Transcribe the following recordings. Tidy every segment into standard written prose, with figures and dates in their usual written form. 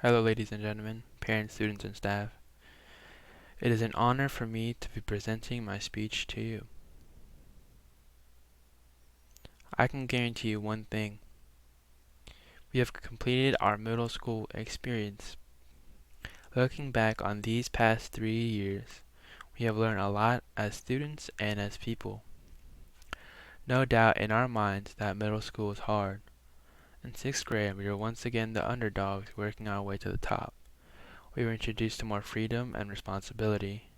Hello, ladies and gentlemen, parents, students, and staff. It is an honor for me to be presenting my speech to you. I can guarantee you one thing. We have completed our middle school experience. Looking back on these past 3 years, we have learned a lot as students and as people. No doubt in our minds that middle school is hard. In 6th grade, we were once again the underdogs working our way to the top. We were introduced to more freedom and responsibility.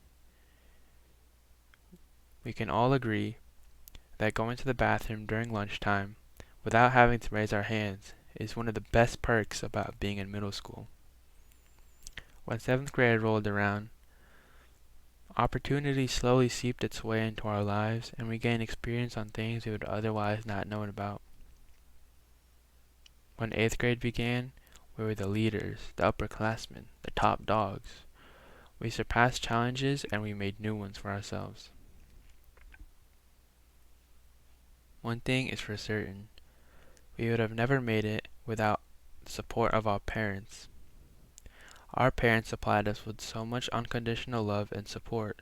We can all agree that going to the bathroom during lunchtime without having to raise our hands is one of the best perks about being in middle school. When 7th grade rolled around, opportunity slowly seeped its way into our lives and we gained experience on things we would otherwise not known about. When 8th grade began, we were the leaders, the upperclassmen, the top dogs. We surpassed challenges and we made new ones for ourselves. One thing is for certain. We would have never made it without the support of our parents. Our parents supplied us with so much unconditional love and support.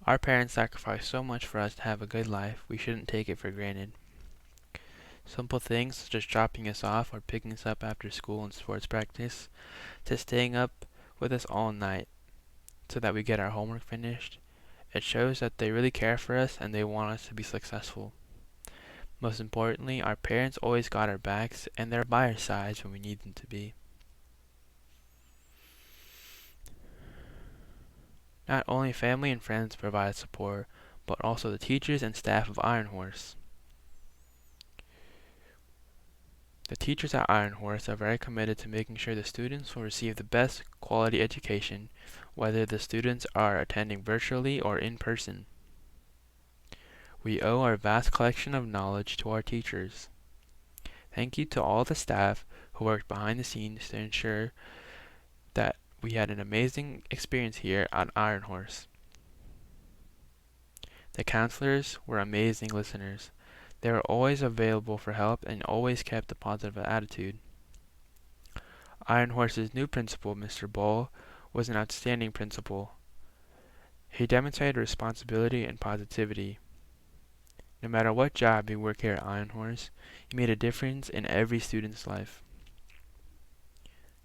Our parents sacrificed so much for us to have a good life, we shouldn't take it for granted. Simple things such as dropping us off or picking us up after school and sports practice, to staying up with us all night so that we get our homework finished. It shows that they really care for us and they want us to be successful. Most importantly, our parents always got our backs and they're by our sides when we need them to be. Not only family and friends provide support, but also the teachers and staff of Iron Horse. The teachers at Iron Horse are very committed to making sure the students will receive the best quality education, whether the students are attending virtually or in person. We owe our vast collection of knowledge to our teachers. Thank you to all the staff who worked behind the scenes to ensure that we had an amazing experience here on Iron Horse. The counselors were amazing listeners. They were always available for help and always kept a positive attitude. Iron Horse's new principal, Mr. Ball, was an outstanding principal. He demonstrated responsibility and positivity. No matter what job you work here at Iron Horse, you made a difference in every student's life.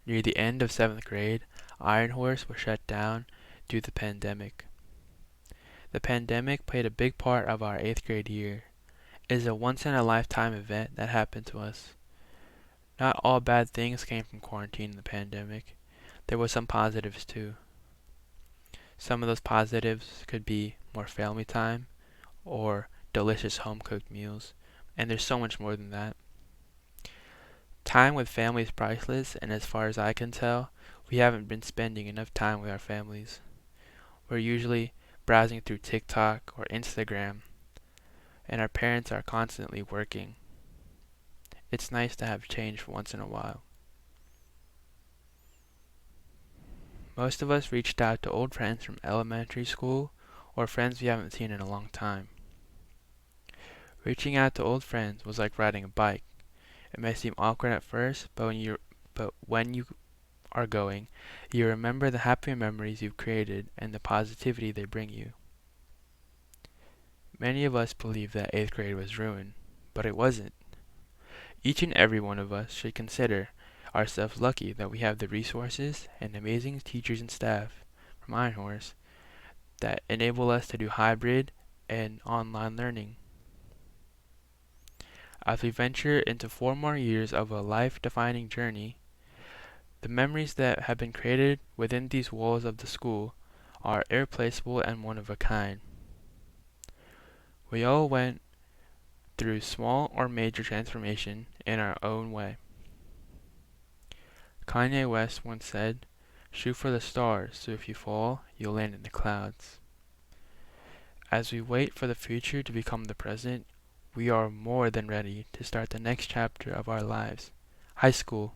Near the end of 7th grade, Iron Horse was shut down due to the pandemic. The pandemic played a big part of our 8th grade year. It is a once-in-a-lifetime event that happened to us. Not all bad things came from quarantine and the pandemic. There were some positives too. Some of those positives could be more family time or delicious home-cooked meals, and there's so much more than that. Time with family is priceless, and as far as I can tell, we haven't been spending enough time with our families. We're usually browsing through TikTok or Instagram, and our parents are constantly working. It's nice to have change once in a while. Most of us reached out to old friends from elementary school or friends we haven't seen in a long time. Reaching out to old friends was like riding a bike. It may seem awkward at first, but when you are going, you remember the happy memories you've created and the positivity they bring you. Many of us believe that 8th grade was ruined, but it wasn't. Each and every one of us should consider ourselves lucky that we have the resources and amazing teachers and staff from Iron Horse that enable us to do hybrid and online learning. As we venture into 4 more years of a life-defining journey, the memories that have been created within these walls of the school are irreplaceable and one of a kind. We all went through small or major transformation in our own way. Kanye West once said, "Shoot for the stars, so if you fall, you'll land in the clouds." As we wait for the future to become the present, we are more than ready to start the next chapter of our lives, high school.